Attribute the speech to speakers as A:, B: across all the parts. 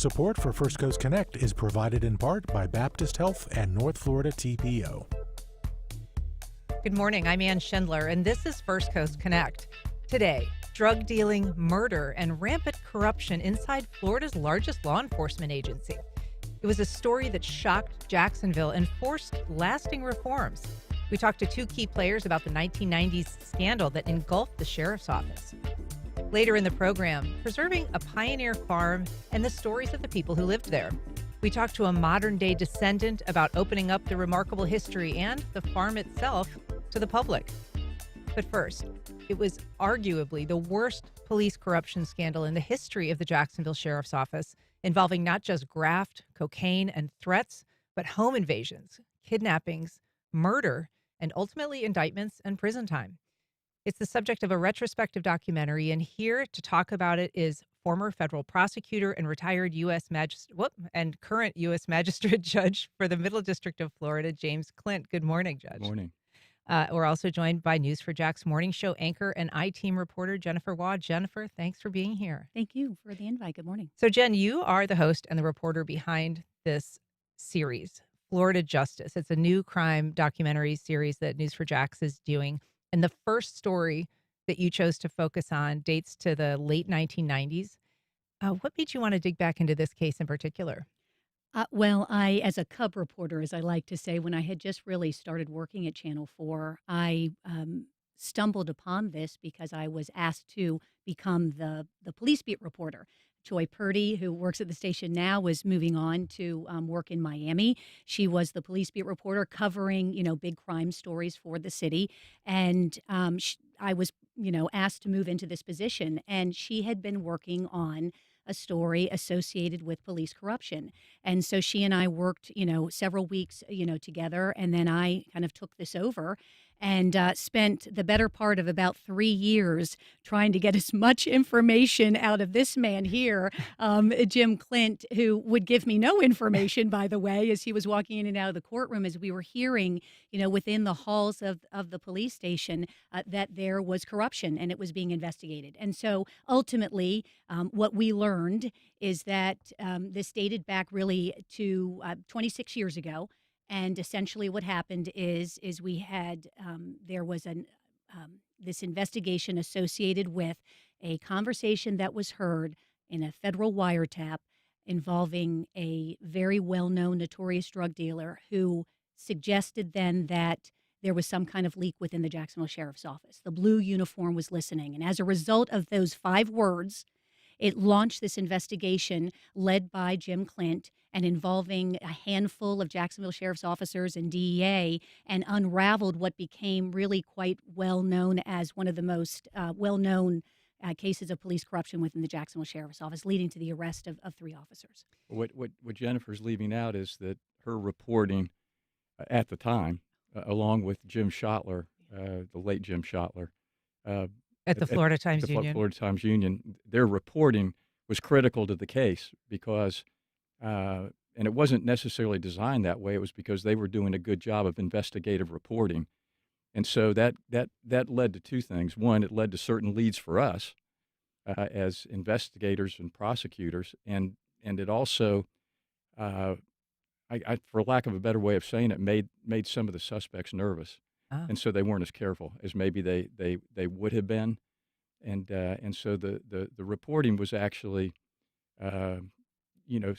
A: Support for First Coast Connect is provided in part by Baptist Health and North Florida TPO.
B: Good morning, I'm Ann Schindler, and this is First Coast Connect. Today, drug dealing, murder, and rampant corruption inside Florida's largest law enforcement agency. It was a story that shocked Jacksonville and forced lasting reforms. We talked to two key players about the 1990s scandal that engulfed the sheriff's office. Later in the program, preserving a pioneer farm and the stories of the people who lived there. We talked to a modern-day descendant about opening up the remarkable history and the farm itself to the public. But first, it was arguably the worst police corruption scandal in the history of the Jacksonville Sheriff's Office, involving not just graft, cocaine, and threats, but home invasions, kidnappings, murder, and ultimately indictments and prison time. It's the subject of a retrospective documentary, and here to talk about it is former federal prosecutor and retired current U.S. Magistrate Judge for the Middle District of Florida, James Clint. Good morning, Judge.
C: Good morning.
B: We're also joined by News for Jack's morning show anchor and I-Team reporter Jennifer Waugh. Jennifer, thanks for being here.
D: Thank you for the invite. Good morning.
B: So, Jen, you are the host and the reporter behind this series, Florida Justice. It's a new crime documentary series that News for Jax is doing. And the first story that you chose to focus on dates to the late 1990s. What made you want to dig back into this case in particular?
D: Well, as a cub reporter, as I like to say, when I had just really started working at Channel 4, I stumbled upon this because I was asked to become the police beat reporter. Joy Purdy, who works at the station now, was moving on to work in Miami. She was the police beat reporter covering, big crime stories for the city. And I was, asked to move into this position. And she had been working on a story associated with police corruption. And so she and I worked, several weeks, together. And then I kind of took this over and spent the better part of about 3 years trying to get as much information out of this man here, Jim Clint, who would give me no information, by the way, as he was walking in and out of the courtroom, as we were hearing, within the halls of the police station, that there was corruption and it was being investigated. And so ultimately, what we learned is that this dated back really to 26 years ago. And essentially what happened is we had, there was this investigation associated with a conversation that was heard in a federal wiretap involving a very well-known notorious drug dealer who suggested then that there was some kind of leak within the Jacksonville Sheriff's Office. The blue uniform was listening. And as a result of those 5 words, it launched this investigation led by Jim Clint and involving a handful of Jacksonville Sheriff's officers and DEA, and unraveled what became really quite well known as one of the most well-known cases of police corruption within the Jacksonville Sheriff's Office, leading to the arrest of 3 officers.
C: What Jennifer's leaving out is that her reporting at the time, along with Jim Schottler, the late Jim Schottler,
B: At the Florida Times Union.
C: Florida Times Union, their reporting was critical to the case because, and it wasn't necessarily designed that way. It was because they were doing a good job of investigative reporting, and so that led to 2 things. One, it led to certain leads for us as investigators and prosecutors, and it also, for lack of a better way of saying it, made some of the suspects nervous. And so they weren't as careful as maybe they would have been, and so the reporting was actually,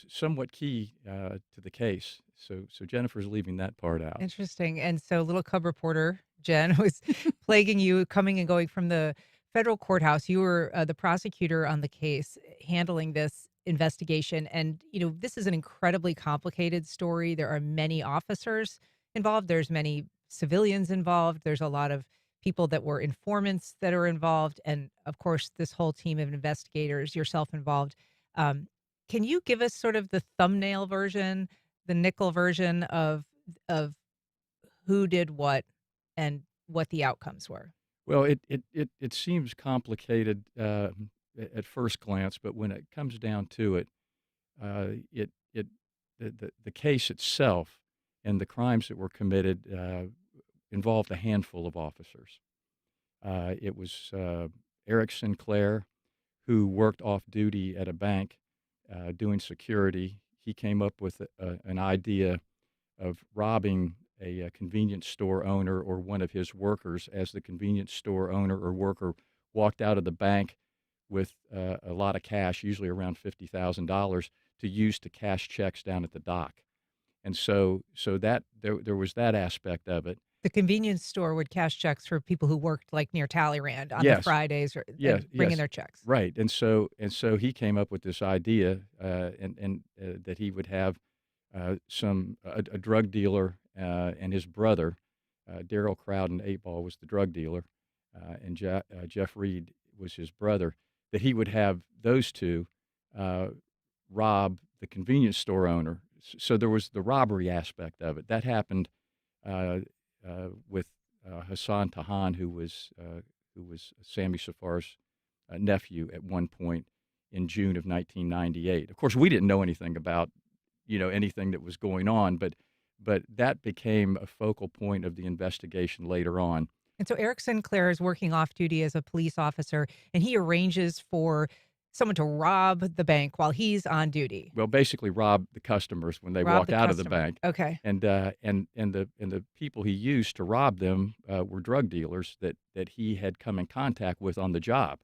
C: somewhat key to the case. So Jennifer's leaving that part out.
B: Interesting. And so little cub reporter Jen was plaguing you, coming and going from the federal courthouse. You were the prosecutor on the case, handling this investigation, and this is an incredibly complicated story. There are many officers involved. There's many civilians involved. There's a lot of people that were informants that are involved. And of course, this whole team of investigators, yourself involved. Can you give us sort of the thumbnail version, the nickel version of who did what and what the outcomes were?
C: Well, it seems complicated at first glance, but when it comes down to it, the case itself and the crimes that were committed involved a handful of officers. It was Eric Sinclair, who worked off duty at a bank doing security. He came up with an idea of robbing a convenience store owner or one of his workers as the convenience store owner or worker walked out of the bank with a lot of cash, usually around $50,000, to use to cash checks down at the dock. And so that there was that aspect of it.
B: The convenience store would cash checks for people who worked like near Talleyrand on the
C: Yes.
B: Fridays or
C: Yes,
B: and bring in
C: yes,
B: their checks.
C: right. And so he came up with this idea, and that he would have a drug dealer and his brother, Daryl Crowden, 8-Ball was the drug dealer, and Jeff Reed was his brother. That he would have those two rob the convenience store owner. So there was the robbery aspect of it. That happened with Hassan Tahan, who was Sammy Safar's nephew at one point in June of 1998. Of course, we didn't know anything about anything that was going on, but that became a focal point of the investigation later on.
B: And so Eric Sinclair is working off duty as a police officer, and he arranges for someone to rob the bank while he's on duty.
C: Well, basically rob the customers when they
B: Rob
C: walk
B: the
C: out of the
B: customer.
C: bank.
B: Okay.
C: And the people he used to rob them were drug dealers that he had come in contact with on the job.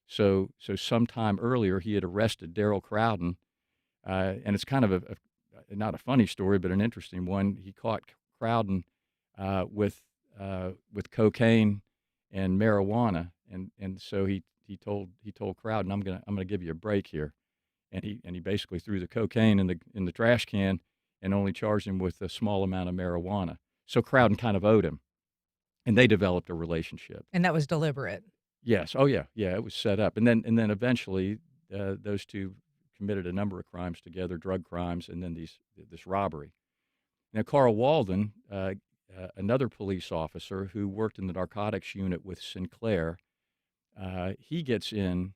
C: So sometime earlier he had arrested Daryl Crowden, and it's kind of not a funny story, but an interesting one. He caught Crowden with cocaine and marijuana, and so he told Crowden, I'm gonna give you a break here, and he basically threw the cocaine in the trash can and only charged him with a small amount of marijuana. So Crowden kind of owed him, and they developed a relationship.
B: And that was deliberate.
C: Yes. Oh yeah. Yeah. It was set up, and then eventually those two committed a number of crimes together, drug crimes, and then this robbery. Now Carl Walden, another police officer who worked in the narcotics unit with Sinclair, he gets involved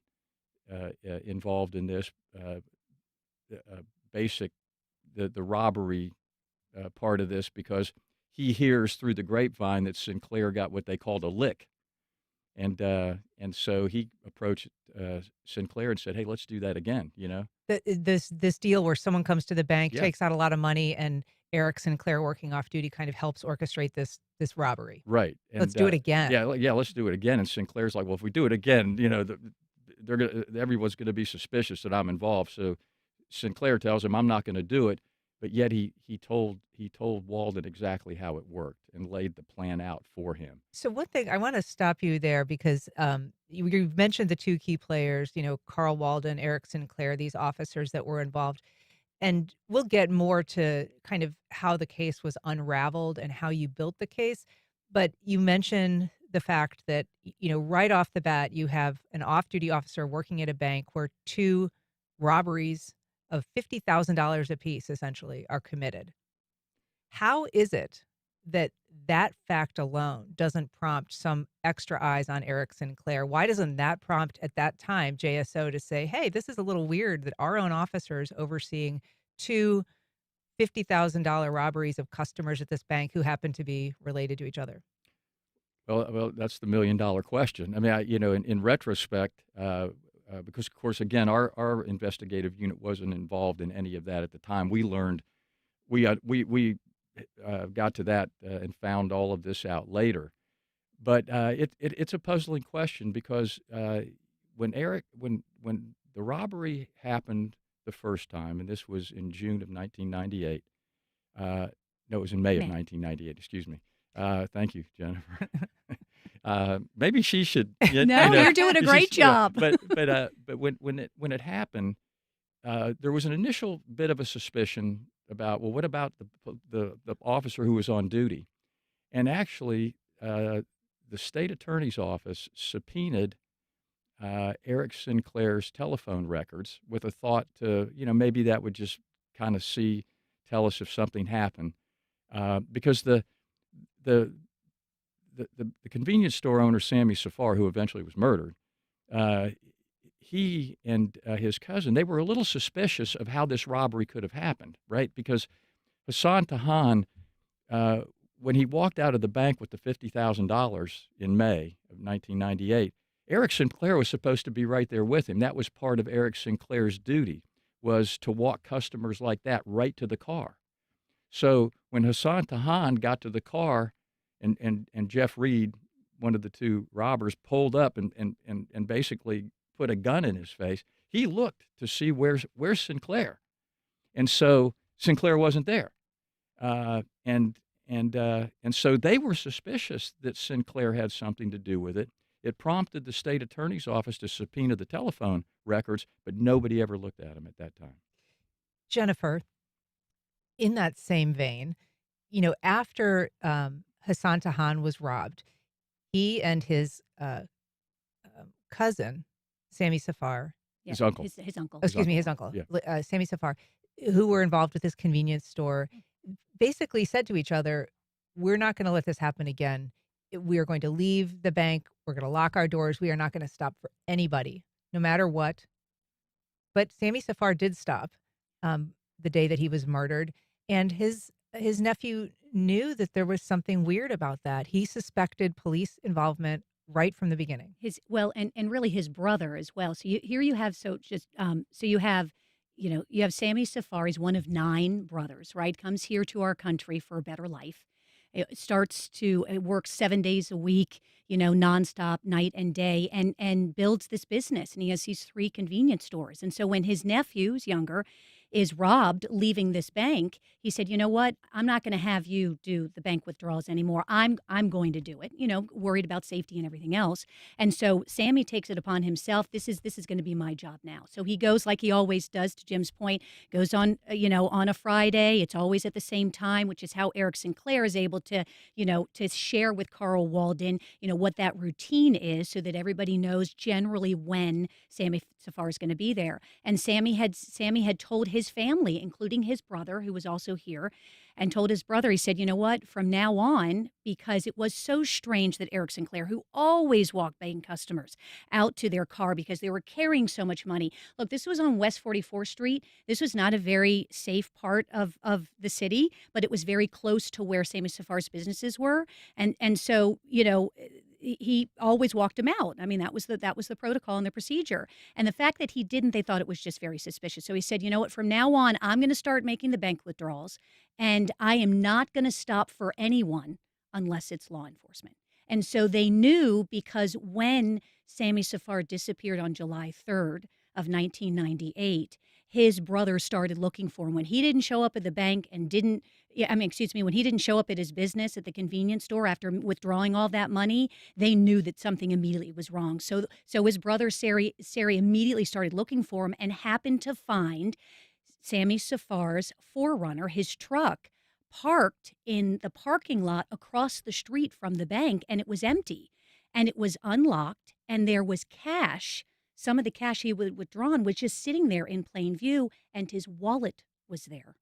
C: in this the robbery part of this, because he hears through the grapevine that Sinclair got what they called a lick. And so he approached Sinclair and said, "Hey, let's do that again."
B: This deal where someone comes to the bank,
C: Yeah.
B: takes out a lot of money, and Eric Sinclair, working off duty, kind of helps orchestrate this robbery.
C: Right.
B: Let's do it again.
C: Yeah, let's do it again. And Sinclair's like, "Well, if we do it again, everyone's gonna be suspicious that I'm involved." So Sinclair tells him, "I'm not going to do it," but yet he told Walden exactly how it worked and laid the plan out for him.
B: So one thing, I want to stop you there because you've mentioned the two key players, Carl Walden, Eric Sinclair, these officers that were involved. And we'll get more to kind of how the case was unraveled and how you built the case. But you mentioned the fact that, right off the bat, you have an off-duty officer working at a bank where two robberies of $50,000 apiece, essentially, are committed. How is it that fact alone doesn't prompt some extra eyes on Eric Sinclair? Why doesn't that prompt, at that time, JSO to say, hey, this is a little weird that our own officers overseeing two $50,000 robberies of customers at this bank who happen to be related to each other?
C: Well, that's the $1,000,000 question. I mean, in retrospect, because of course, again, our investigative unit wasn't involved in any of that at the time. We learned, we got to that and found all of this out later. But it's a puzzling question because when the robbery happened the first time, and this was in June of 1998. No, it was in May of 1998. Excuse me. Thank you, Jennifer. Maybe she should.
D: No, you're doing a great job.
C: But when it happened, there was an initial bit of a suspicion about, well, what about the officer who was on duty? And actually, the state attorney's office subpoenaed Eric Sinclair's telephone records with a thought to, maybe that would just kind of tell us if something happened, because the convenience store owner, Sammy Safar, who eventually was murdered, he and his cousin, they were a little suspicious of how this robbery could have happened, right? Because Hassan Tahan, when he walked out of the bank with the $50,000 in May of 1998, Eric Sinclair was supposed to be right there with him. That was part of Eric Sinclair's duty, was to walk customers like that right to the car. So when Hassan Tahan got to the car and Jeff Reed, one of the two robbers, pulled up and basically put a gun in his face, he looked to see where's Sinclair. And so Sinclair wasn't there. And so they were suspicious that Sinclair had something to do with it. It prompted the state attorney's office to subpoena the telephone records, but nobody ever looked at them at that time.
B: Jennifer, in that same vein, after Hassan Tahan was robbed, he and his cousin, Sammy Safar,
C: His uncle.
D: His uncle.
B: his uncle,
C: Yeah.
B: Sammy Safar, who were involved with this convenience store, basically said to each other, we're not going to let this happen again. We are going to leave the bank. We're going to lock our doors. We are not going to stop for anybody, no matter what. But Sammy Safar did stop the day that he was murdered. And his nephew knew that there was something weird about that. He suspected police involvement right from the beginning.
D: And really his brother as well. So you have Sammy Safar. He's one of 9 brothers, right? Comes here to our country for a better life. It works 7 days a week, nonstop, night and day, and builds this business. And he has these 3 convenience stores. And so when his nephew, who's younger, is robbed leaving this bank, he said, you know what, I'm not going to have you do the bank withdrawals anymore. I'm going to do it, worried about safety and everything else. And so Sammy takes it upon himself. This is going to be my job now. So he goes like he always does, to Jim's point, goes on, on a Friday. It's always at the same time, which is how Eric Sinclair is able to, to share with Carl Walden, what that routine is so that everybody knows generally when Sammy Safar is going to be there. And Sammy had told his family, including his brother, who was also here, and told his brother, he said, you know what, from now on, because it was so strange that Eric Sinclair, who always walked bank customers out to their car because they were carrying so much money. Look, this was on West 44th Street. This was not a very safe part of the city, but it was very close to where Sammy Safar's businesses were. And so, he always walked him out. I mean, that was the protocol and the procedure. And the fact that he didn't, they thought it was just very suspicious. So he said, you know what, from now on, I'm going to start making the bank withdrawals, and I am not going to stop for anyone unless it's law enforcement. And so they knew, because when Sammy Safar disappeared on July 3rd of 1998, his brother started looking for him. When he didn't show up at the bank and when he didn't show up at his business at the convenience store after withdrawing all that money, they knew that something immediately was wrong. So his brother, Sari, immediately started looking for him and happened to find Sammy Safar's 4Runner, his truck, parked in the parking lot across the street from the bank, and it was empty. And it was unlocked, and there was cash. Some of the cash he had withdrawn was just sitting there in plain view, and his wallet was there.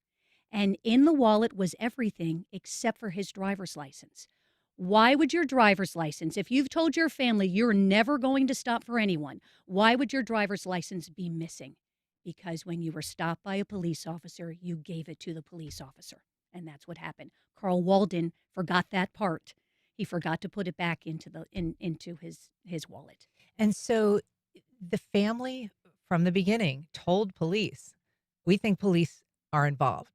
D: And in the wallet was everything except for his driver's license. Why would your driver's license, if you've told your family you're never going to stop for anyone, why would your driver's license be missing? Because when you were stopped by a police officer, you gave it to the police officer. And that's what happened. Carl Walden forgot that part. He forgot to put it back into his wallet.
B: And so the family from the beginning told police, we think police are involved.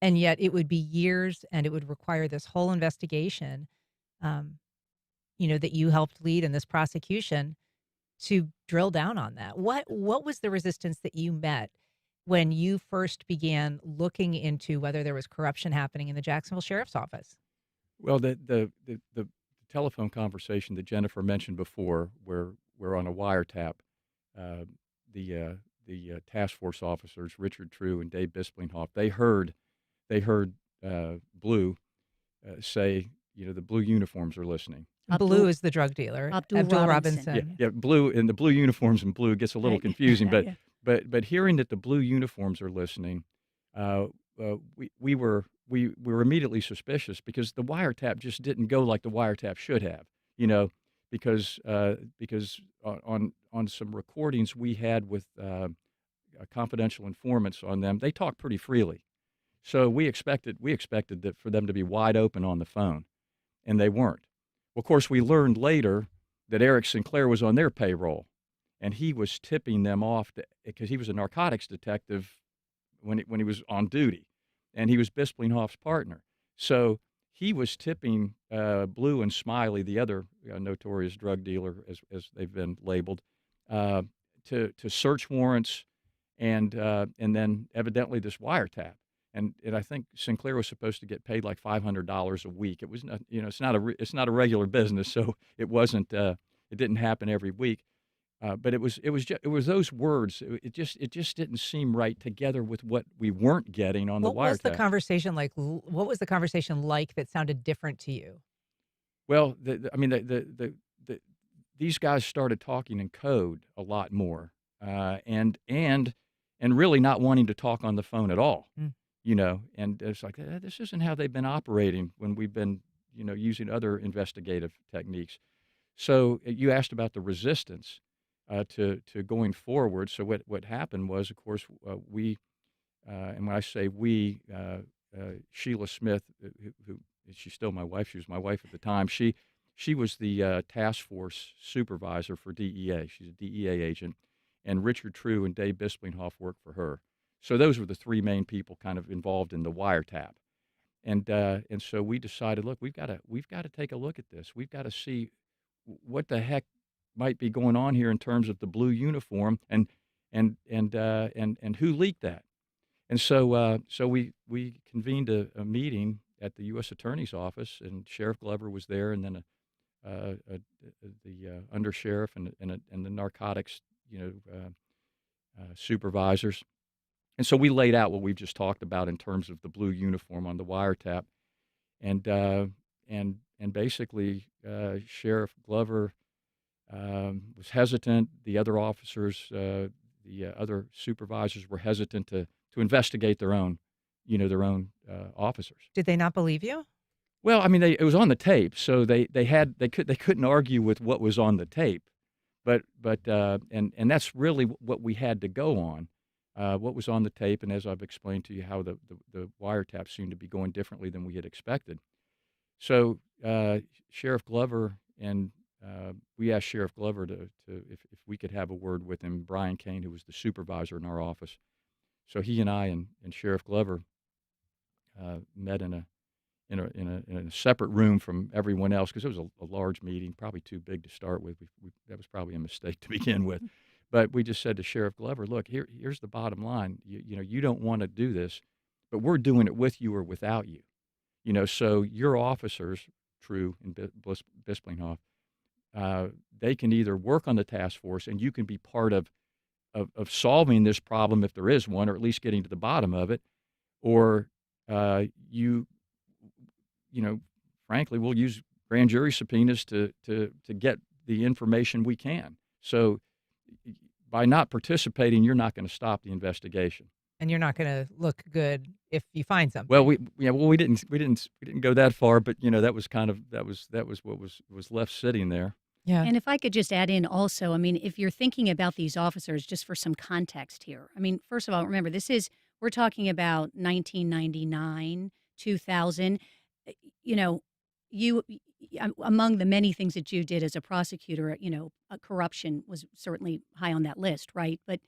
B: And yet it would be years, and it would require this whole investigation, that you helped lead in this prosecution, to drill down on that. What was the resistance that you met when you first began looking into whether there was corruption happening in the Jacksonville Sheriff's Office?
C: Well, the telephone conversation that Jennifer mentioned before, where we're on a wiretap, the task force officers, Richard True and Dave Bisplinghoff, they heard Blue say, the blue uniforms are listening.
B: Blue is the drug dealer, Abdul Robinson.
C: Yeah, Blue, and the blue uniforms and Blue gets a little confusing,
D: Yeah.
C: but hearing that the blue uniforms are listening, we were immediately suspicious, because the wiretap just didn't go like the wiretap should have, because on some recordings we had with confidential informants on them, they talked pretty freely. So we expected that for them to be wide open on the phone, and they weren't. Well, of course, we learned later that Eric Sinclair was on their payroll, and he was tipping them off because he was a narcotics detective when he was on duty, and he was Bisplinghoff's partner. So he was tipping Blue and Smiley, the other notorious drug dealer, as they've been labeled, to search warrants and then evidently this wiretap. And I think Sinclair was supposed to get paid like $500 a week. It was not, it's not a regular business, so it wasn't. It didn't happen every week. But it was those words. It just didn't seem right together with what we weren't getting on the wiretap.
B: What was the conversation like? What was the conversation like that sounded different to you?
C: Well, these guys started talking in code a lot more, and really not wanting to talk on the phone at all. And it's like, this isn't how they've been operating when we've been, using other investigative techniques. So you asked about the resistance to going forward. So what happened was, of course, we, and when I say we, Sheila Smith, who she's still my wife. She was my wife at the time. She was the task force supervisor for DEA. She's a DEA agent, and Richard True and Dave Bisplinghoff worked for her. So those were the three main people kind of involved in the wiretap, and so we decided, look, we've got to take a look at this. We've got to see what the heck might be going on here in terms of the blue uniform and who leaked that. And so we convened a meeting at the U.S. Attorney's office, and Sheriff Glover was there, and then the undersheriff and the narcotics supervisors. And so we laid out what we've just talked about in terms of the blue uniform on the wiretap, and basically Sheriff Glover was hesitant. The other officers, the other supervisors, were hesitant to investigate their own officers.
B: Did they not believe you?
C: Well, I mean, it was on the tape, so they couldn't argue with what was on the tape, but that's really what we had to go on. What was on the tape, and as I've explained to you, how the wiretap seemed to be going differently than we had expected. So Sheriff Glover and we asked Sheriff Glover to if we could have a word with him, Brian Kane, who was the supervisor in our office. So he and I and Sheriff Glover met in a separate room from everyone else, because it was a large meeting, probably too big to start with. That was probably a mistake to begin with. But we just said to Sheriff Glover, look, here's the bottom line. You don't want to do this, but we're doing it with you or without you. So your officers, True and Bisplinghoff, they can either work on the task force, and you can be part of solving this problem if there is one, or at least getting to the bottom of it, or frankly, we'll use grand jury subpoenas to get the information we can. So by not participating, you're not going to stop the investigation,
B: and you're not going to look good if you find something.
C: Well, we didn't go that far, but that was what was left sitting there.
B: Yeah.
D: And if I could just add in also, I mean, if you're thinking about these officers, just for some context here, I mean, first of all, remember, we're talking about 1999, 2000. Among the many things that you did as a prosecutor, corruption was certainly high on that list, right? But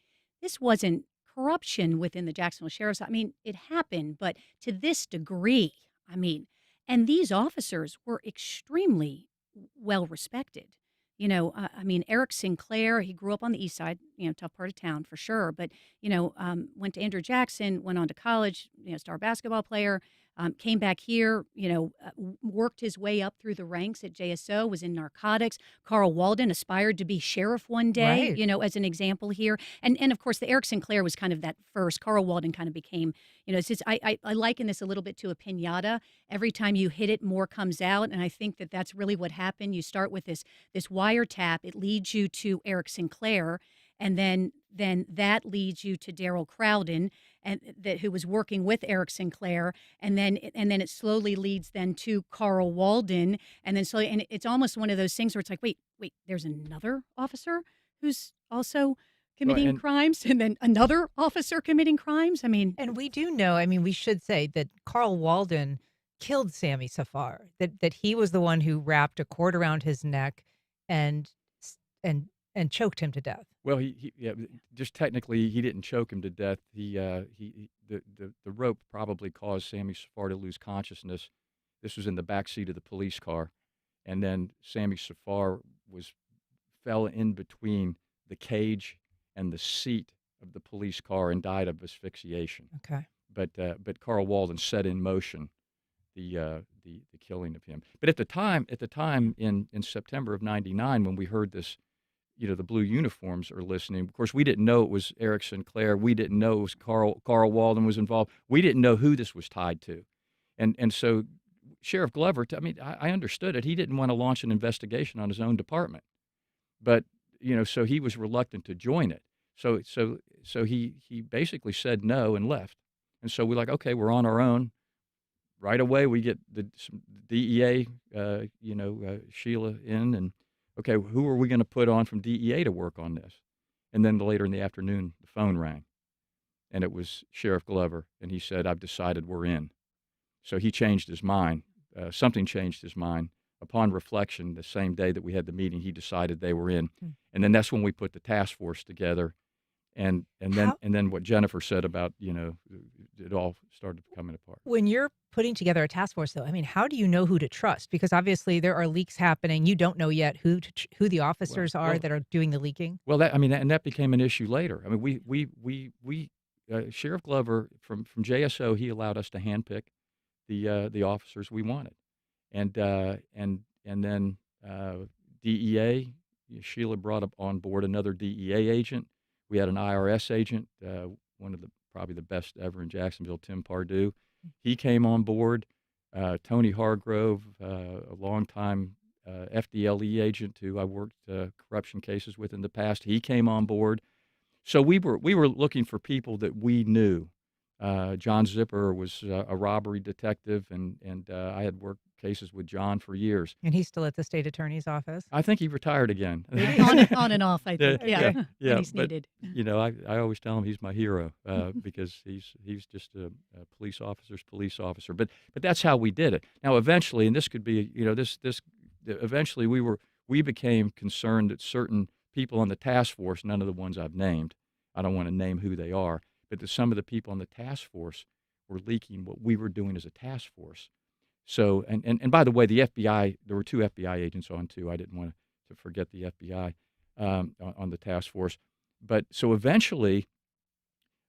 D: this wasn't corruption within the Jacksonville Sheriff's. I mean, it happened, but to this degree, and these officers were extremely well respected. Eric Sinclair, he grew up on the east side, tough part of town for sure, but, went to Andrew Jackson, went on to college, star basketball player, came back here, worked his way up through the ranks at JSO, was in narcotics. Carl Walden aspired to be sheriff one day,
B: right,
D: as an example here. And of course, the Eric Sinclair was kind of that first. Carl Walden kind of became, I liken this a little bit to a piñata. Every time you hit it, more comes out. And I think that that's really what happened. You start with this wiretap. It leads you to Eric Sinclair. And then that leads you to Daryl Crowden, who was working with Eric Sinclair, and then it slowly leads then to Carl Walden, and then slowly, and it's almost one of those things where it's like, wait, there's another officer who's also committing crimes, and then another officer committing crimes.
B: And we do know. We should say that Carl Walden killed Sammy Safar. That he was the one who wrapped a cord around his neck and and choked him to death.
C: Well, yeah, just technically, he didn't choke him to death. The rope probably caused Sammy Safar to lose consciousness. This was in the back seat of the police car, and then Sammy Safar fell in between the cage and the seat of the police car and died of asphyxiation.
B: Okay.
C: But Carl Walden set in motion the killing of him. But at the time in September of '99, when we heard this, the blue uniforms are listening. Of course, we didn't know it was Eric Sinclair. We didn't know it was Carl Walden was involved. We didn't know who this was tied to, and so Sheriff Glover. I understood it. He didn't want to launch an investigation on his own department, but so he was reluctant to join it. So he basically said no and left. And so we're like, okay, we're on our own. Right away, we get the DEA, Sheila in, and okay, who are we going to put on from DEA to work on this? And then later in the afternoon, the phone rang, and it was Sheriff Glover, and he said, I've decided we're in. So he changed his mind. Something changed his mind. Upon reflection, the same day that we had the meeting, he decided they were in. And then that's when we put the task force together. And then what Jennifer said about, it all started coming apart.
B: When you're putting together a task force, though, how do you know who to trust? Because obviously there are leaks happening. You don't know yet who the officers are that are doing the leaking.
C: Well, that became an issue later. We Sheriff Glover from JSO, he allowed us to handpick the officers we wanted, and then DEA, Sheila brought up on board another DEA agent. We had an IRS agent, one of probably the best ever in Jacksonville, Tim Pardue. He came on board. Tony Hargrove, a longtime FDLE agent who I worked corruption cases with in the past, he came on board. So we were looking for people that we knew. John Zipper was a robbery detective, and I had worked cases with John for years.
B: And he's still at the state attorney's office?
C: I think he retired again.
D: on and off, I think. Yeah. When he's needed.
C: I always tell him he's my hero because he's just a police officer's police officer. But that's how we did it. Now, eventually, and this could be, eventually we became concerned that certain people on the task force, none of the ones I've named, I don't want to name who they are, but that some of the people on the task force were leaking what we were doing as a task force. So, and by the way, the FBI, there were 2 FBI agents on too. I didn't want to forget the FBI on the task force. But so eventually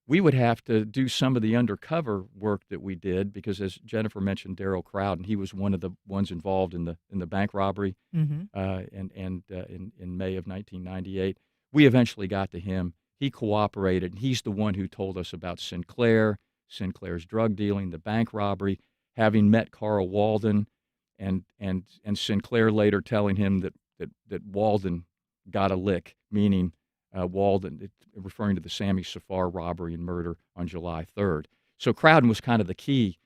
C: we would have to do some of the undercover work that we did because, as Jennifer mentioned, Darrell Crowden, he was one of the ones involved in the bank robbery in May of 1998. We eventually got to him. He cooperated, and he's the one who told us about Sinclair's drug dealing, the bank robbery, having met Carl Walden, and Sinclair later telling him that Walden got a lick, meaning Walden, referring to the Sammy Safar robbery and murder on July 3rd. So Crowden was kind of the key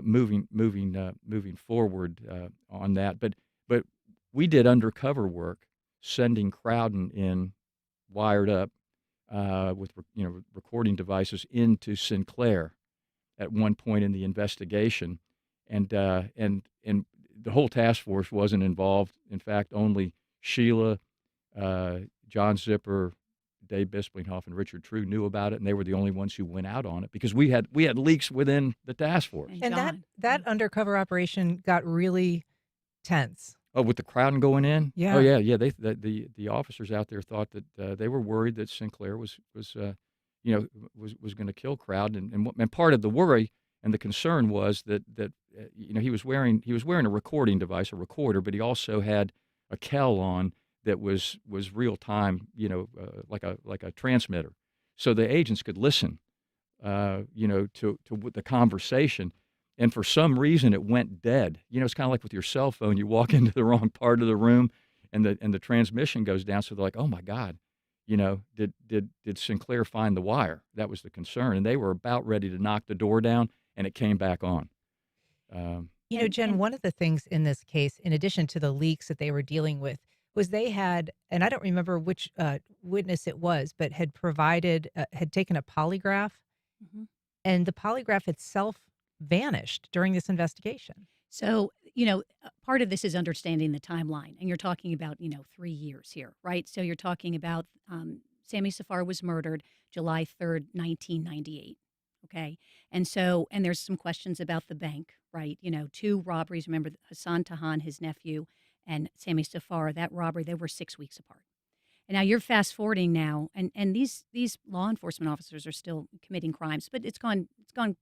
C: moving forward on that. But we did undercover work, sending Crowden in, wired up with recording devices into Sinclair at one point in the investigation, and the whole task force wasn't involved. In fact, only Sheila, John Zipper, Dave Bisplinghoff, and Richard True knew about it, and they were the only ones who went out on it because we had leaks within the task force.
B: And that undercover operation got really tense.
C: Oh, with the Crowden going in?
B: Yeah.
C: Oh, yeah. The officers out there thought that they were worried that Sinclair was going to kill Crowden, and part of the worry and the concern was that he was wearing a recording device, a recorder, but he also had a Kell on that was real time, like a transmitter, so the agents could listen, to the conversation. And for some reason, it went dead. It's kind of like with your cell phone. You walk into the wrong part of the room, and the transmission goes down. So they're like, "Oh my God, did Sinclair find the wire?" That was the concern, and they were about ready to knock the door down, and it came back on.
B: Jen, one of the things in this case, in addition to the leaks that they were dealing with, was they had, and I don't remember which witness it was, but had taken a polygraph, and the polygraph itself vanished during this investigation.
D: So part of this is understanding the timeline, and you're talking about 3 years here, right? So you're talking about Sammy Safar was murdered July 3rd, 1998. Okay, and there's some questions about the bank, right? 2 robberies. Remember, Hassan Tahan, his nephew, and Sammy Safar. That robbery, they were 6 weeks apart. And now you're fast forwarding now, and these law enforcement officers are still committing crimes, but it's gone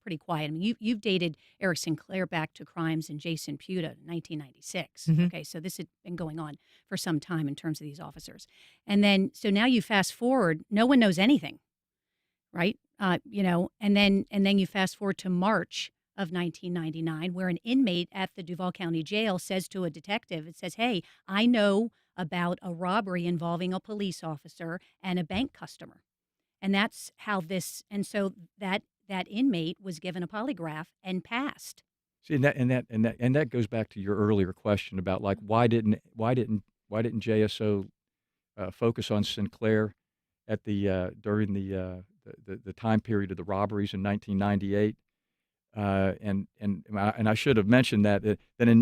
D: pretty quiet. I mean, you've dated Eric Sinclair back to crimes in Jason Puda in 1996.
B: Mhm.
D: Okay, so this had been going on for some time in terms of these officers, and then so now you fast forward, no one knows anything, right? And then you fast forward to March of 1999, where an inmate at the Duval County Jail says to a detective, it says, "Hey, I know about a robbery involving a police officer and a bank customer." And that's how this, and so that inmate was given a polygraph and passed.
C: See, and that goes back to your earlier question about like why didn't JSO focus on Sinclair at the during the time period of the robberies in 1998? And I should have mentioned that in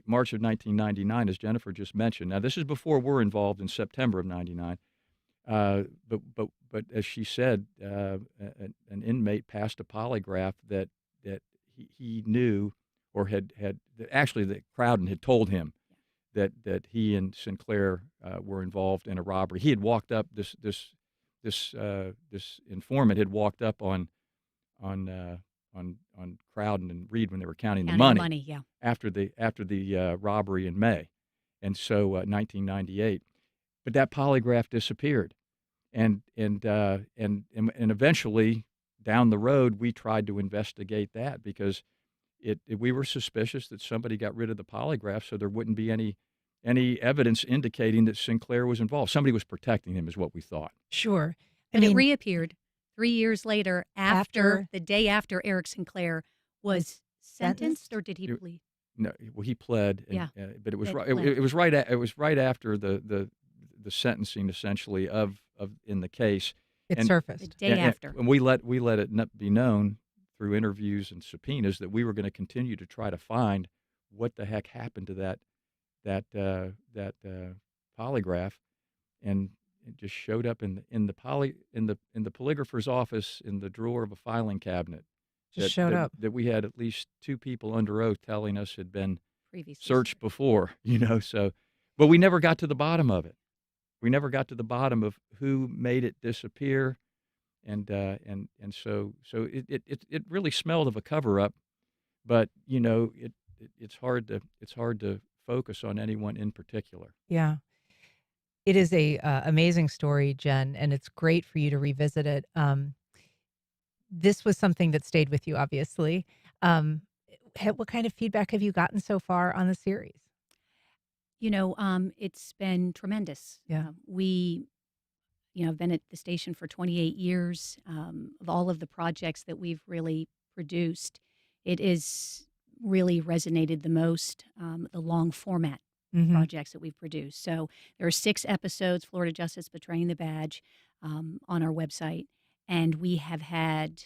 C: March of 1999, as Jennifer just mentioned. Now this is before we're involved in September of '99. But as she said, an inmate passed a polygraph that he knew, or had actually that Crowden had told him that he and Sinclair were involved in a robbery. He had walked up this informant had walked up on Crowden and Reed when they were counting the money
D: Yeah.
C: after the robbery in May, and so 1998. But that polygraph disappeared, and eventually down the road we tried to investigate that because we were suspicious that somebody got rid of the polygraph so there wouldn't be any evidence indicating that Sinclair was involved. Somebody was protecting him, is what we thought.
B: Sure.
D: But it reappeared 3 years later, after the day after Eric Sinclair was sentenced, or did he plead?
C: No, well, he pled. And,
D: Yeah.
C: But it was
D: It
C: right.
D: pled.
C: It was right after the sentencing, essentially, of in the case.
B: It
C: And-
D: The
B: surfaced.
D: day after.
C: And we let it be known through interviews and subpoenas that we were going to continue to try to find what the heck happened to that polygraph, and it just showed up in the polygrapher's office in the drawer of a filing cabinet.
B: Just showed up.
C: That we had at least 2 people under oath telling us had been
D: Previously
C: searched before, So, but we never got to the bottom of it. We never got to the bottom of who made it disappear, and so it really smelled of a cover up. But it's hard to focus on anyone in particular.
B: Yeah. It is a amazing story, Jen, and it's great for you to revisit it. This was something that stayed with you, obviously. What kind of feedback have you gotten so far on the series?
D: It's been tremendous.
B: Yeah.
D: We, have been at the station for 28 years. Of all of the projects that we've really produced, it is really resonated the most, the long format
B: Mhm.
D: projects that we've produced. So there are 6 episodes, Florida Justice Betraying the Badge, on our website, and we have had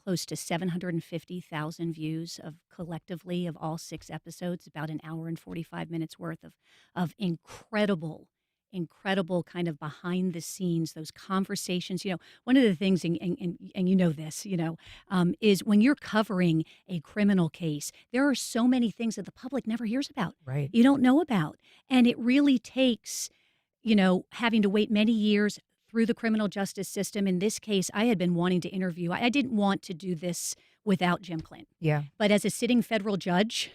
D: close to 750,000 views collectively of all 6 episodes, about an hour and 45 minutes worth of incredible kind of behind the scenes, those conversations. One of the things, and this, is when you're covering a criminal case, there are so many things that the public never hears about.
B: Right.
D: You don't know about. And it really takes, having to wait many years through the criminal justice system. In this case, I had been wanting to interview. I didn't want to do this without Jim Clint.
B: Yeah.
D: But as a sitting federal judge,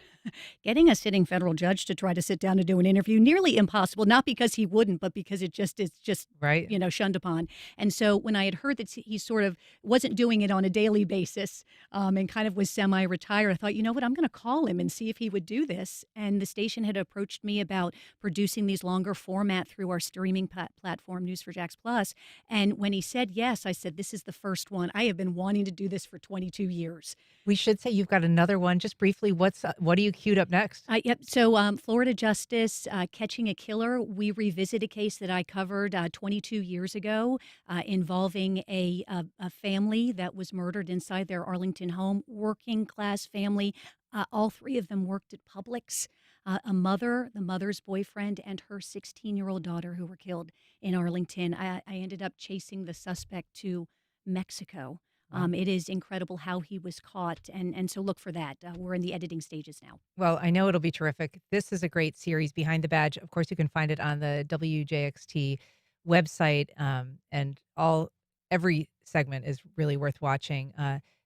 D: getting a sitting federal judge to try to sit down and do an interview, nearly impossible, not because he wouldn't, but because it's just
B: Right.
D: Shunned upon. And so when I had heard that he sort of wasn't doing it on a daily basis, and kind of was semi-retired, I thought, you know what, I'm going to call him and see if he would do this. And the station had approached me about producing these longer format through our streaming platform, News4Jax Plus. And when he said yes, I said, this is the first one. I have been wanting to do this for 22 years.
B: We should say you've got another one. Just briefly, what are you queued up next?
D: Yep. So Florida Justice, Catching a Killer. We revisit a case that I covered 22 years ago involving a family that was murdered inside their Arlington home, working class family. All three of them worked at Publix. The mother's boyfriend, and her 16-year-old daughter who were killed in Arlington. I ended up chasing the suspect to Mexico.
B: Wow.
D: It is incredible how he was caught, and so look for that. We're in the editing stages now.
B: Well, I know it'll be terrific. This is a great series, Behind the Badge. Of course, you can find it on the WJXT website, and every segment is really worth watching.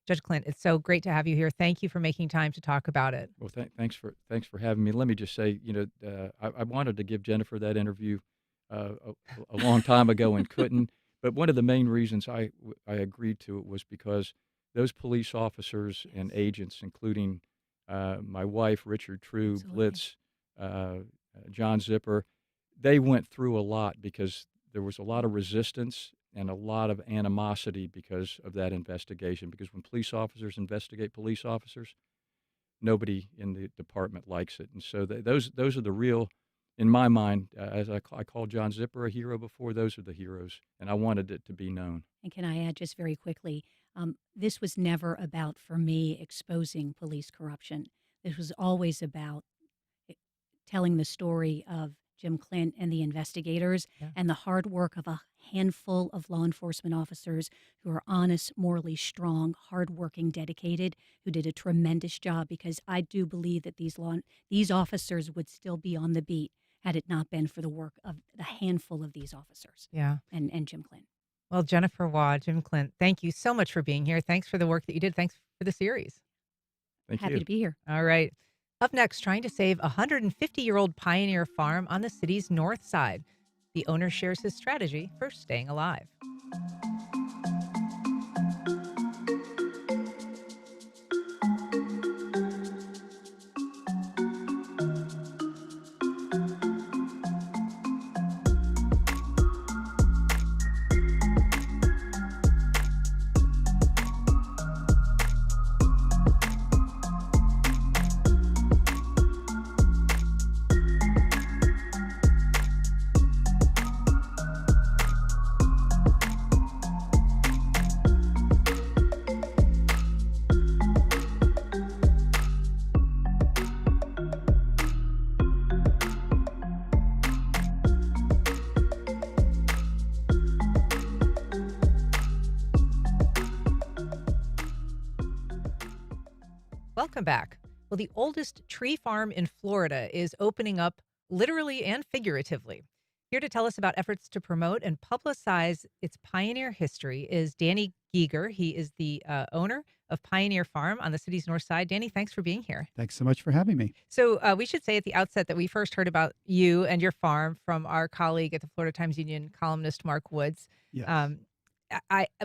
B: Judge Clint, it's so great to have you here. Thank you for making time to talk about it.
C: Well, thanks for having me. Let me just say, I wanted to give Jennifer that interview a long time ago and couldn't. But one of the main reasons I agreed to it was because those police officers and agents, including my wife, Richard True,
D: Absolutely.
C: Blitz, John Zipper, they went through a lot because there was a lot of resistance and a lot of animosity because of that investigation. Because when police officers investigate police officers, nobody in the department likes it. And so those are the real, in my mind, as I called John Zipper a hero before, those are the heroes, and I wanted it to be known.
D: And can I add just very quickly, this was never about, for me, exposing police corruption. This was always about telling the story of Jim Clint and the investigators and the hard work of a handful of law enforcement officers who are honest, morally strong, hardworking, dedicated, who did a tremendous job, because I do believe that these officers would still be on the beat had it not been for the work of the handful of these officers.
B: Yeah.
D: And Jim Clint.
B: Well, Jennifer Waugh, Jim Clint, thank you so much for being here. Thanks for the work that you did. Thanks for the series.
C: Thank
D: Happy
C: you.
D: to be here.
B: All right. Up next, trying to save a 150-year-old pioneer farm on the city's north side. The owner shares his strategy for staying alive. Welcome back. Well, the oldest tree farm in Florida is opening up literally and figuratively. Here to tell us about efforts to promote and publicize its pioneer history is Danny Giger. He is the owner of Pioneer Farm on the city's north side. Danny, thanks for being here.
E: Thanks so much for having me.
B: So we should say at the outset that we first heard about you and your farm from our colleague at the Florida Times-Union, columnist Mark Woods.
E: Yes.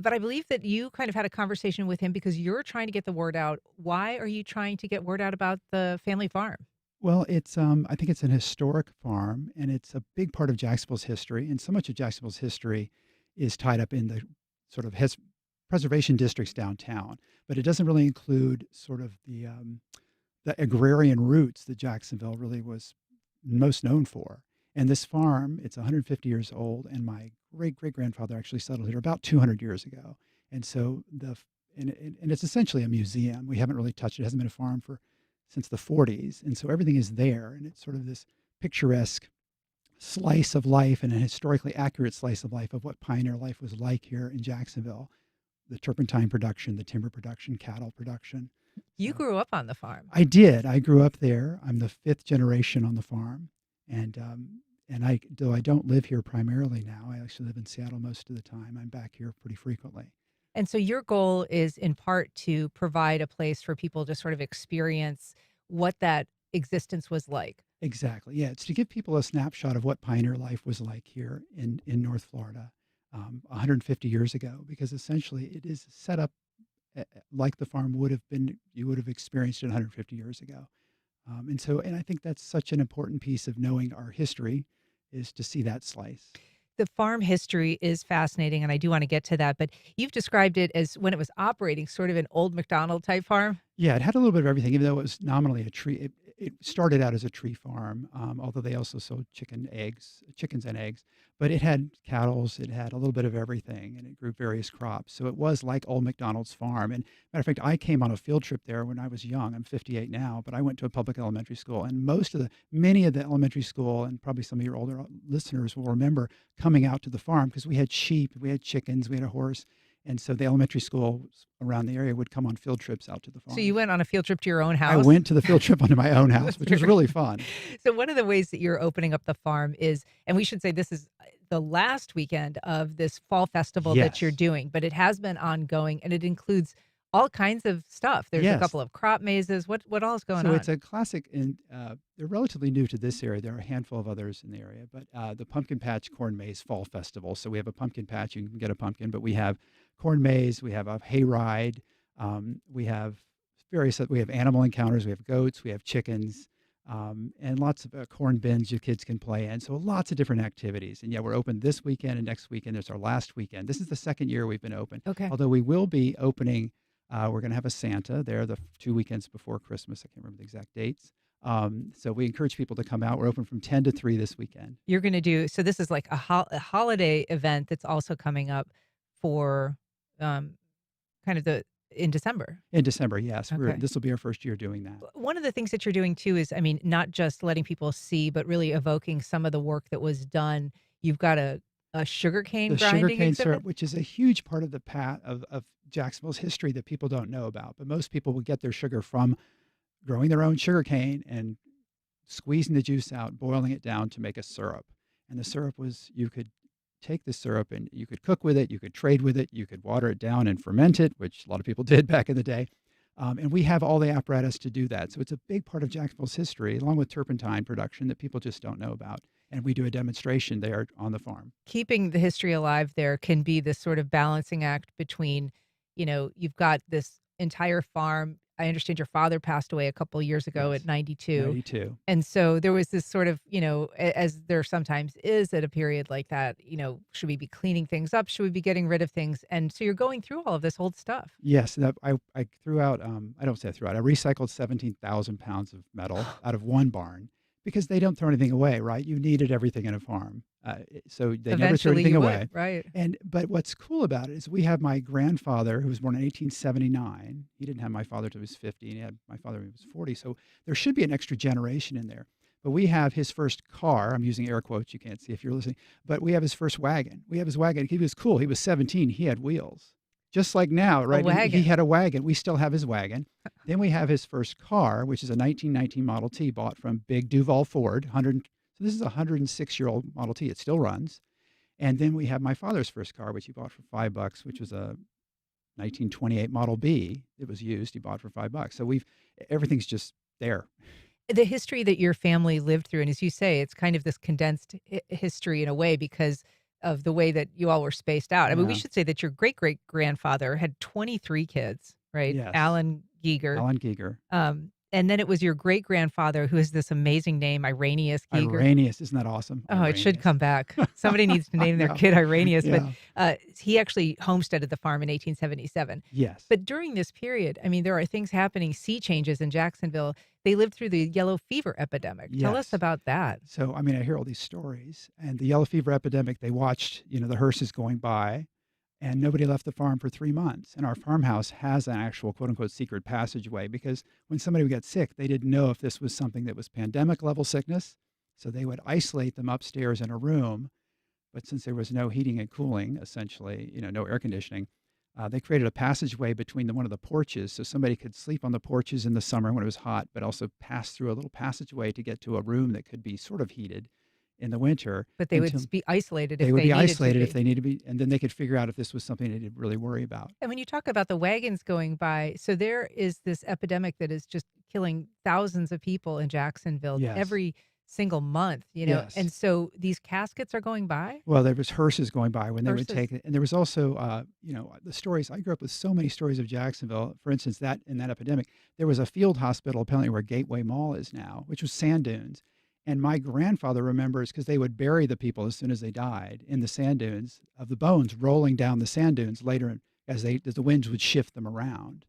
B: But I believe that you kind of had a conversation with him because you're trying to get the word out. Why are you trying to get word out about the family farm?
E: Well, it's I think it's an historic farm, and it's a big part of Jacksonville's history. And so much of Jacksonville's history is tied up in the sort of preservation districts downtown. But it doesn't really include sort of the agrarian roots that Jacksonville really was most known for. And this farm, it's 150 years old, and my great-great-grandfather actually settled here about 200 years ago. And so and it's essentially a museum. We haven't really touched it. It hasn't been a farm since the 40s. And so everything is there, and it's sort of this picturesque slice of life and a historically accurate slice of life of what pioneer life was like here in Jacksonville. The turpentine production, the timber production, cattle production.
B: You grew up on the farm.
E: I did. I grew up there. I'm the fifth generation on the farm. And though I don't live here primarily now, I actually live in Seattle most of the time. I'm back here pretty frequently.
B: And so your goal is in part to provide a place for people to sort of experience what that existence was like.
E: Exactly. Yeah. It's to give people a snapshot of what pioneer life was like here in North Florida 150 years ago, because essentially it is set up like the farm would have been, you would have experienced it 150 years ago. And I think that's such an important piece of knowing our history is to see that slice.
B: The farm history is fascinating, and I do want to get to that, but you've described it as when it was operating, sort of an old McDonald type farm.
E: Yeah, it had a little bit of everything, even though it was nominally a tree. it started out as a tree farm, although they also sold chickens and eggs. But it had cattle, it had a little bit of everything, and it grew various crops. So it was like Old McDonald's farm. And matter of fact, I came on a field trip there when I was young. I'm 58 now, but I went to a public elementary school, and many of the elementary school, and probably some of your older listeners will remember coming out to the farm because we had sheep, we had chickens, we had a horse. And so the elementary schools around the area would come on field trips out to the farm.
B: So you went on a field trip to your own
E: I
B: house?
E: went to the field trip onto my own house, which was really fun.
B: So one of the ways that you're opening up the farm is, and we should say this is the last weekend of this fall festival that you're
E: Yes.
B: doing, but it has been ongoing and it includes all kinds of stuff. There's a
E: Yes.
B: couple of crop mazes. What all is going
E: So
B: on?
E: it's a classic, and they're relatively new to this area. There are a handful of others in the area, but the Pumpkin Patch Corn Maze Fall Festival. So we have a pumpkin patch, you can get a pumpkin, but we have corn maze, we have a hayride, we have we have animal encounters, we have goats, we have chickens, and lots of corn bins your kids can play in. So lots of different activities. And yeah, we're open this weekend and next weekend. It's our last weekend. This is the second year we've been open.
B: Okay.
E: Although we will be opening, we're going to have a Santa there the 2 weekends before Christmas. I can't remember the exact dates. So we encourage people to come out. We're open from 10 to 3 this weekend.
B: You're going to do, so this is like a holiday event that's also coming up for kind of in December.
E: In December, yes.
B: Okay.
E: This will be our first year doing that.
B: One of the things that you're doing too is, I mean, not just letting people see, but really evoking some of the work that was done. You've got a sugarcane
E: The
B: grinding
E: sugarcane
B: exhibit.
E: syrup, which is a huge part of the of Jacksonville's history that people don't know about. But most people would get their sugar from growing their own sugarcane and squeezing the juice out, boiling it down to make a syrup. And the syrup was, you could take the syrup and you could cook with it, you could trade with it, you could water it down and ferment it, which a lot of people did back in the day. And we have all the apparatus to do that. So it's a big part of Jacksonville's history, along with turpentine production that people just don't know about. And we do a demonstration there on the farm.
B: Keeping the history alive there can be this sort of balancing act between, you've got this entire farm. I understand your father passed away a couple of years ago
E: Yes.
B: at 92.
E: 92.
B: And so there was this sort of, as there sometimes is at a period like that, should we be cleaning things up? Should we be getting rid of things? And so you're going through all of this old stuff.
E: Yes, I threw out, I don't say I threw out, I recycled 17,000 pounds of metal out of one barn because they don't throw anything away, right? You needed everything in a farm. So they never threw
B: Eventually
E: anything
B: you
E: away.
B: would, right?
E: But what's cool about it is we have my grandfather who was born in 1879. He didn't have my father till he was 50, and he had my father when he was 40. So there should be an extra generation in there. But we have his first car. I'm using air quotes. You can't see if you're listening. But we have his first wagon. We have his wagon. He was cool. He was 17. He had wheels. Just like now, right?
B: wagon.
E: He had a wagon. We still have his wagon. Then we have his first car, which is a 1919 Model T bought from big Duval Ford. So this is a 106-year-old Model T. It still runs. And then we have my father's first car, which he bought for $5, which was a 1928 Model B. It was used. He bought for $5. So everything's just there.
B: The history that your family lived through, and as you say, it's kind of this condensed history in a way because of the way that you all were spaced out. I mean, we
E: Yeah.
B: should say that your great-great-grandfather had 23 kids, right?
E: Yes.
B: Alan Giger.
E: Alan Giger.
B: And then it was your great-grandfather who has this amazing name, Irenaeus Giger.
E: Irenaeus. Isn't that awesome?
B: Oh, it should
E: Irenaeus.
B: come back. Somebody needs to name their
E: Yeah.
B: kid Irenaeus.
E: Yeah.
B: But he actually homesteaded the farm in 1877.
E: Yes.
B: But during this period, I mean, there are things happening, sea changes in Jacksonville. They lived through the yellow fever epidemic. Tell us
E: Yes.
B: about that.
E: So, I mean, I hear all these stories. And the yellow fever epidemic, they watched, the hearses going by, and nobody left the farm for 3 months. And our farmhouse has an actual quote unquote secret passageway because when somebody would get sick, they didn't know if this was something that was pandemic level sickness. So they would isolate them upstairs in a room. But since there was no heating and cooling, essentially, no air conditioning, they created a passageway between one of the porches so somebody could sleep on the porches in the summer when it was hot, but also pass through a little passageway to get to a room that could be sort of heated in the winter.
B: But they would
E: until-
B: be isolated if
E: They would be
B: needed
E: isolated
B: to
E: if they need to be, and then they could figure out if this was something they didn't really worry about.
B: And when you talk about the wagons going by, so there is this epidemic that is just killing thousands of people in Jacksonville
E: Yes.
B: every single month,
E: Yes.
B: And so these caskets are going by?
E: Well, there was hearses going by when they would
B: Hearses.
E: take it, and there was also, the stories. I grew up with so many stories of Jacksonville. For instance, that in that epidemic, there was a field hospital apparently where Gateway Mall is now, which was sand dunes. And my grandfather remembers because they would bury the people as soon as they died in the sand dunes of the bones rolling down the sand dunes later as the winds would shift them around.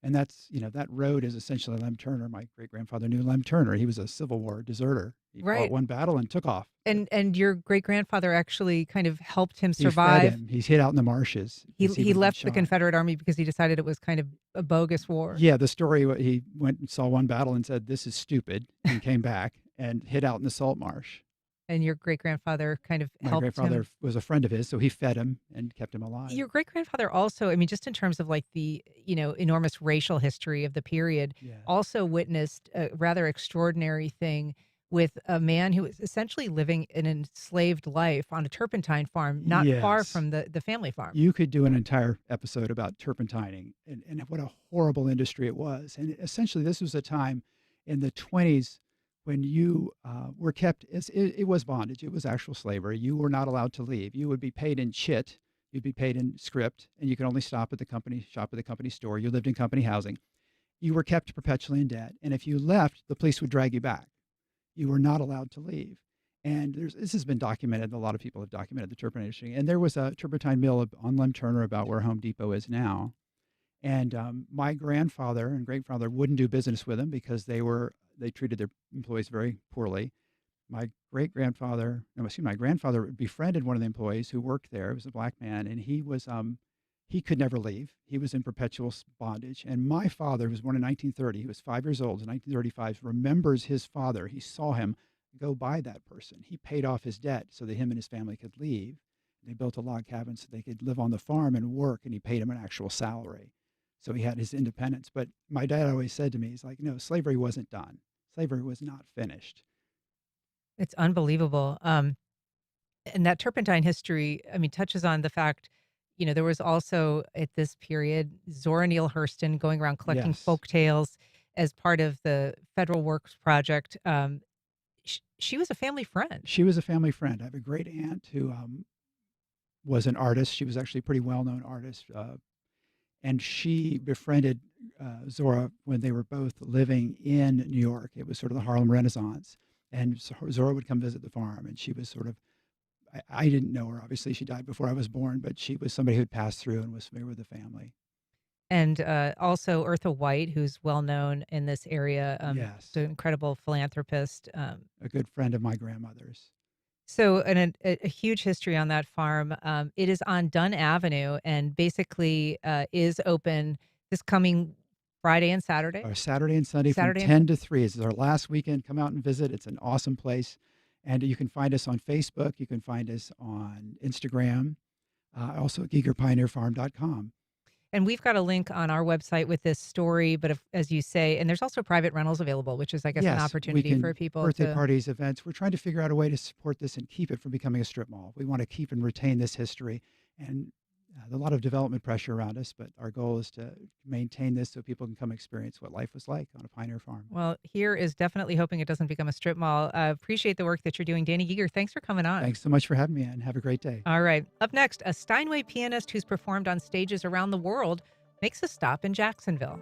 E: And that's, that road is essentially Lem Turner. My great grandfather knew Lem Turner. He was a Civil War deserter. He fought
B: Right.
E: one battle and took off.
B: And your great grandfather actually kind of helped him
E: He fed
B: survive.
E: him. He's hid out in the marshes.
B: He
E: because would have been
B: left the
E: shot.
B: Confederate Army because he decided it was kind of a bogus war.
E: Yeah, the story, he went and saw one battle and said, "This is stupid," and came back and hid out in the salt marsh.
B: And your great grandfather kind of
E: My
B: helped
E: grandfather
B: him.
E: was a friend of his, so he fed him and kept him alive.
B: Your great grandfather also, I mean, just in terms of like the, enormous racial history of the period,
E: Yeah.
B: also witnessed a rather extraordinary thing with a man who was essentially living an enslaved life on a turpentine farm, not far
E: Yes.
B: from the family farm.
E: You could do an entire episode about turpentining and what a horrible industry it was. And essentially, this was a time in the 20s when you were kept, it was bondage. It was actual slavery. You were not allowed to leave. You would be paid in chit. You'd be paid in script, and you could only shop at the company store. You lived in company housing. You were kept perpetually in debt. And if you left, the police would drag you back. You were not allowed to leave. And this has been documented. A lot of people have documented the turpentine industry. And there was a turpentine mill on Lem Turner about where Home Depot is now. And my grandfather and great-grandfather wouldn't do business with them because they treated their employees very poorly. My grandfather befriended one of the employees who worked there. It was a black man, and he could never leave. He was in perpetual bondage. And my father, who was born in 1930, he was 5 years old in 1935, remembers his father. He saw him go by that person. He paid off his debt so that him and his family could leave. They built a log cabin so they could live on the farm and work, and he paid him an actual salary. So he had his independence. But my dad always said to me, he's like, no, slavery wasn't done. Slavery was not finished.
B: It's unbelievable. And that turpentine history, I mean, touches on the fact, there was also at this period Zora Neale Hurston going around collecting
E: Yes.
B: folk tales as part of the Federal Works Project. She was a family friend.
E: She was a family friend. I have a great aunt who was an artist. She was actually a pretty well-known artist. And she befriended Zora when they were both living in New York. It was sort of the Harlem Renaissance. And Zora would come visit the farm, and she was sort of, I didn't know her. Obviously, she died before I was born, but she was somebody who had passed through and was familiar with the family.
B: And also Eartha White, who's well known in this area.
E: Yes.
B: An incredible philanthropist.
E: A good friend of my grandmother's.
B: So, and a huge history on that farm. It is on Dunn Avenue and basically is open this coming Friday and Saturday.
E: Our Saturday and Sunday
B: Saturday
E: from
B: and
E: 10 to 3. This is our last weekend. Come out and visit. It's an awesome place. And you can find us on Facebook. You can find us on Instagram. Also at GeigerPioneerFarm.com.
B: And we've got a link on our website with this story. But as you say, and there's also private rentals available, which is, I guess, an
E: Yes,
B: opportunity for people
E: birthday
B: to.
E: parties, events. We're trying to figure out a way to support this and keep it from becoming a strip mall. We want to keep and retain this history. And a lot of development pressure around us, but our goal is to maintain this so people can come experience what life was like on a pioneer farm.
B: Well, here is definitely hoping it doesn't become a strip mall. Appreciate the work that you're doing. Danny Giger, thanks for coming on.
E: Thanks so much for having me, and have a great day.
B: All right. Up next, a Steinway pianist who's performed on stages around the world makes a stop in Jacksonville.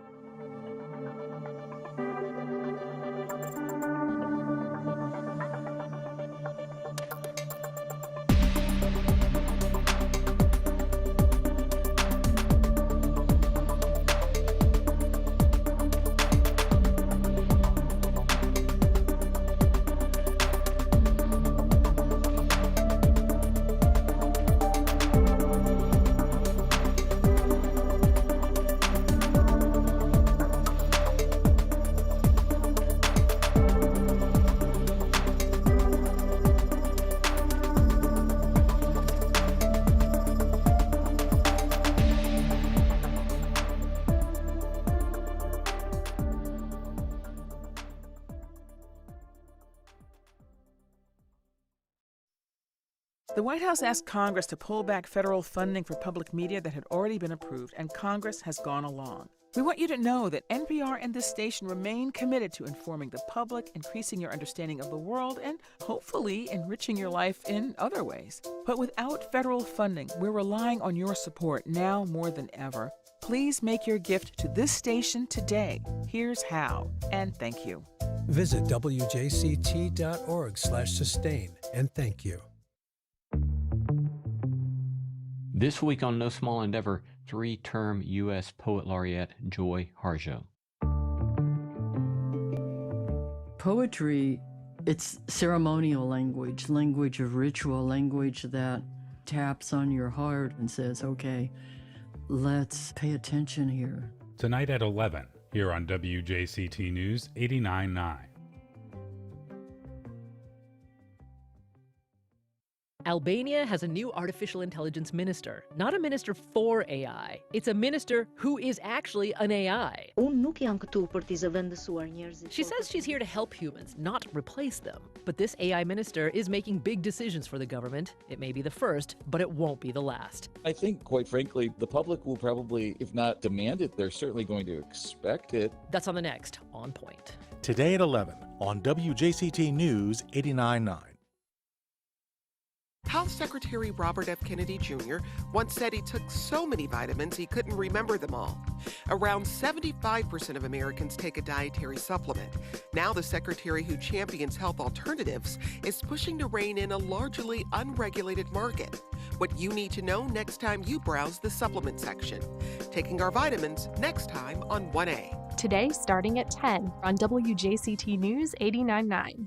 F: The White House asked Congress to pull back federal funding for public media that had already been approved, and Congress has gone along. We want you to know that NPR and this station remain committed to informing the public, increasing your understanding of the world, and hopefully enriching your life in other ways. But without federal funding, we're relying on your support now more than ever. Please make your gift to this station today. Here's how, and thank you.
G: Visit WJCT.org/sustain and thank you. This week on No Small Endeavor, 3-term U.S. Poet Laureate Joy Harjo.
H: Poetry, it's ceremonial language, language of ritual, language that taps on your heart and says, okay, let's pay attention here.
I: Tonight at 11, here on WJCT News 89.9.
J: Albania has a new artificial intelligence minister. Not a minister for AI. It's a minister who is actually an AI. She says she's here to help humans, not replace them. But this AI minister is making big decisions for the government. It may be the first, but it won't be the last.
K: I think, quite frankly, the public will probably, if not demand it, they're certainly going to expect it.
J: That's on the next On Point.
A: Today at 11 on WJCT News 89.9.
L: Health Secretary Robert F. Kennedy Jr. once said he took so many vitamins he couldn't remember them all. Around 75% of Americans take a dietary supplement. Now the secretary who champions health alternatives is pushing to rein in a largely unregulated market. What you need to know next time you browse the supplement section. Taking our vitamins next time on 1A.
M: Today starting at 10 on WJCT News 89.9.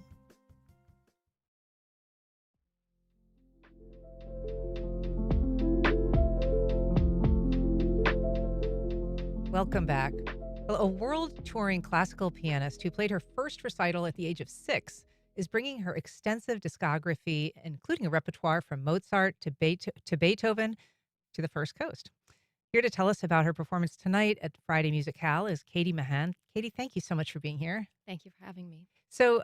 B: Welcome back. Well, a world-touring classical pianist who played her first recital at the age of 6 is bringing her extensive discography, including a repertoire from Mozart to Beethoven, to the First Coast. Here to tell us about her performance tonight at Friday Musicale is Katie Mahan. Katie, thank you so much for being here.
N: Thank you for having me.
B: So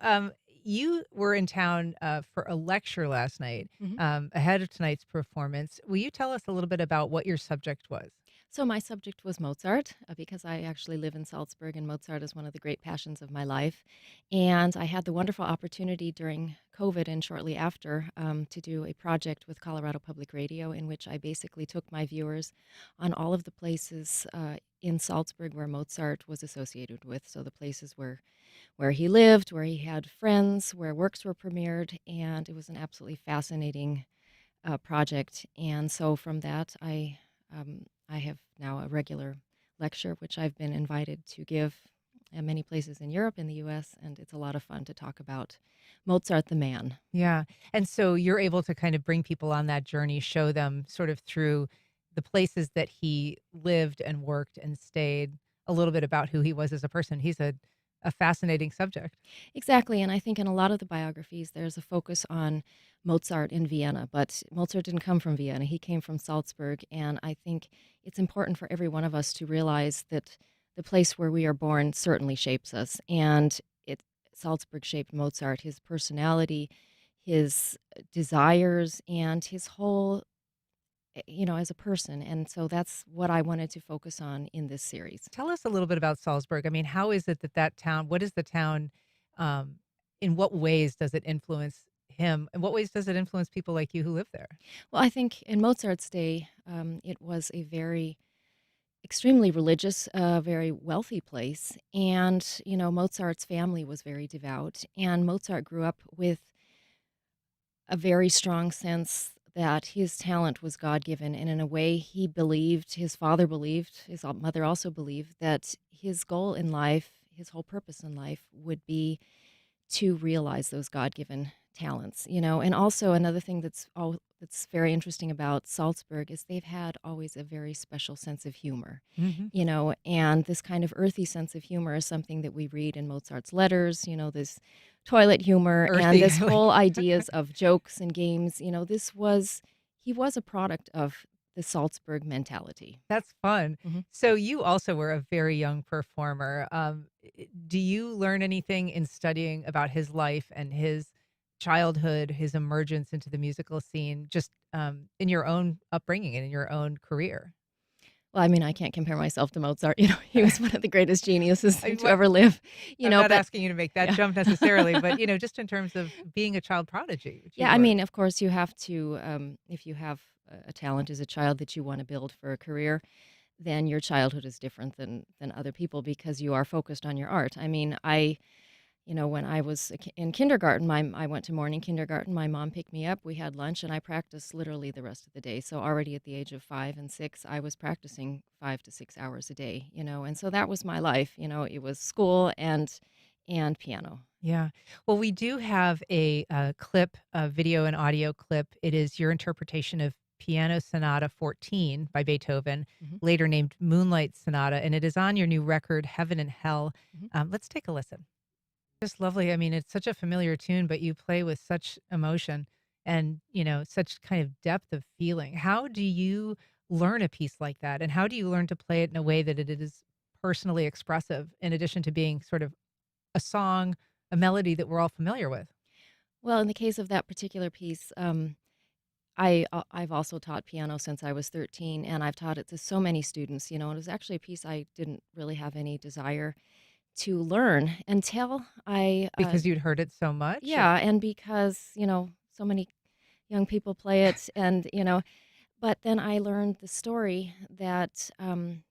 B: you were in town for a lecture last night ahead of tonight's performance. Will you tell us a little bit about what your subject was?
N: So my subject was Mozart, because I actually live in Salzburg, and Mozart is one of the great passions of my life. And I had the wonderful opportunity during COVID and shortly after to do a project with Colorado Public Radio in which I basically took my viewers on all of the places in Salzburg where Mozart was associated with. So the places where he lived, where he had friends, where works were premiered, and it was an absolutely fascinating project. And so from that, I have now a regular lecture, which I've been invited to give at many places in Europe, in the U.S., and it's a lot of fun to talk about Mozart the man.
B: Yeah. And so you're able to kind of bring people on that journey, show them sort of through the places that he lived and worked and stayed, a little bit about who he was as a person. He's a fascinating subject.
N: Exactly, and I think in a lot of the biographies there's a focus on Mozart in Vienna, but Mozart didn't come from Vienna. He came from Salzburg, and I think it's important for every one of us to realize that the place where we are born certainly shapes us, and Salzburg shaped Mozart, his personality, his desires, and his whole, as a person. And so that's what I wanted to focus on in this series.
B: Tell us a little bit about Salzburg. I mean, how is it that town, what is the town, in what ways does it influence him? In what ways does it influence people like you who live there?
N: Well, I think in Mozart's day, it was a very extremely religious, very wealthy place. And, Mozart's family was very devout. And Mozart grew up with a very strong sense that his talent was God-given. And in a way, he believed, his father believed, his mother also believed, that his goal in life, his whole purpose in life would be to realize those God-given talents, And also another thing that's very interesting about Salzburg is they've had always a very special sense of humor, and this kind of earthy sense of humor is something that we read in Mozart's letters, this toilet humor and this whole ideas of jokes and games, he was a product of the Salzburg mentality.
B: That's fun. So you also were a very young performer. Do you learn anything in studying about his life and his childhood, his emergence into the musical scene, just in your own upbringing and in your own career?
N: Well, I mean, I can't compare myself to Mozart. He was one of the greatest geniuses to ever live.
B: I'm not asking you to make that jump necessarily, but just in terms of being a child prodigy.
N: Yeah, I mean, of course, you have to. If you have a talent as a child that you want to build for a career, then your childhood is different than other people because you are focused on your art. I mean, I when I was in kindergarten, I went to morning kindergarten. My mom picked me up. We had lunch, and I practiced literally the rest of the day. So already at the age of 5 and 6, I was practicing 5 to 6 hours a day. And so that was my life. It was school and piano.
B: Yeah. Well, we do have a clip, a video and audio clip. It is your interpretation of Piano Sonata 14 by Beethoven, later named Moonlight Sonata, and it is on your new record, Heaven and Hell. Let's take a listen. Just lovely. I mean, it's such a familiar tune, but you play with such emotion and, such kind of depth of feeling. How do you learn a piece like that? And how do you learn to play it in a way that it is personally expressive, in addition to being sort of a song, a melody that we're all familiar with?
N: Well, in the case of that particular piece, I've also taught piano since I was 13, and I've taught it to so many students. And it was actually a piece I didn't really have any desire to learn until
B: Because you'd heard it so much?
N: yeah, and because so many young people play it, and but then I learned the story that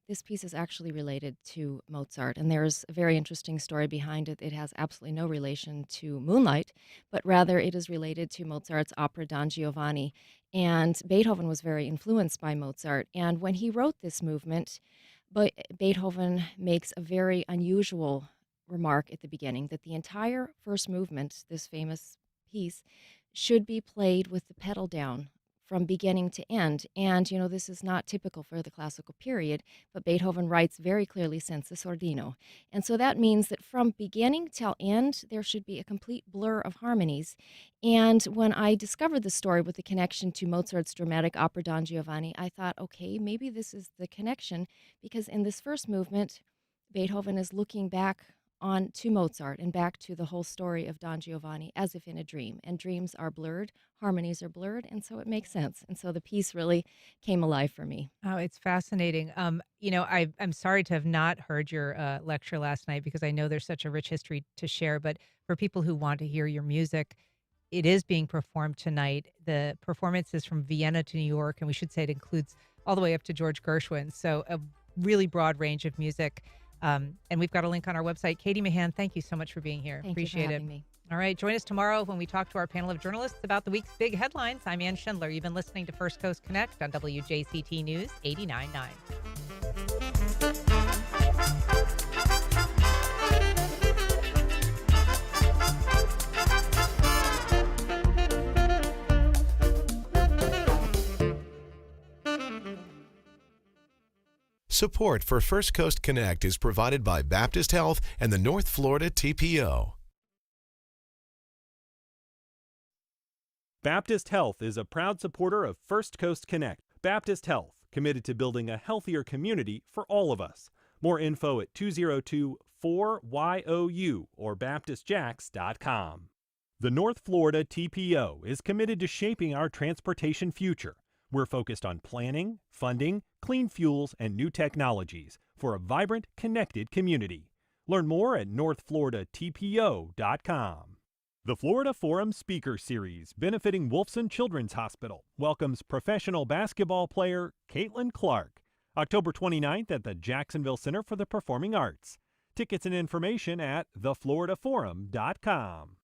N: this piece is actually related to Mozart, and there's a very interesting story behind it. It has absolutely no relation to Moonlight, but rather it is related to Mozart's opera Don Giovanni. And Beethoven was very influenced by Mozart, and when he wrote this movement, Beethoven makes a very unusual remark at the beginning, that the entire first movement, this famous piece, should be played with the pedal down from beginning to end. And, this is not typical for the classical period, but Beethoven writes very clearly senza sordino. And so that means that from beginning till end, there should be a complete blur of harmonies. And when I discovered the story with the connection to Mozart's dramatic opera Don Giovanni, I thought, okay, maybe this is the connection, because in this first movement, Beethoven is looking back on to Mozart and back to the whole story of Don Giovanni as if in a dream. And dreams are blurred, harmonies are blurred, and so it makes sense. And so the piece really came alive for me.
B: Oh, it's fascinating. I'm sorry to have not heard your lecture last night, because I know there's such a rich history to share. But for people who want to hear your music, it is being performed tonight. The performance is from Vienna to New York, and we should say it includes all the way up to George Gershwin. So a really broad range of music. And we've got a link on our website. Katie Mahan, thank you so much for being here.
N: Thank
B: Appreciate
N: you for
B: it.
N: having me.
B: All right, join us tomorrow when we talk to our panel of journalists about the week's big headlines. I'm Ann Schindler. You've been listening to First Coast Connect on WJCT News 89.9.
O: Support for First Coast Connect is provided by Baptist Health and the North Florida TPO.
P: Baptist Health is a proud supporter of First Coast Connect. Baptist Health, committed to building a healthier community for all of us. More info at 202-4YOU or baptistjacks.com. The North Florida TPO is committed to shaping our transportation future. We're focused on planning, funding, clean fuels, and new technologies for a vibrant, connected community. Learn more at northfloridatpo.com. The Florida Forum Speaker Series, benefiting Wolfson Children's Hospital, welcomes professional basketball player Caitlin Clark, October 29th at the Jacksonville Center for the Performing Arts. Tickets and information at thefloridaforum.com.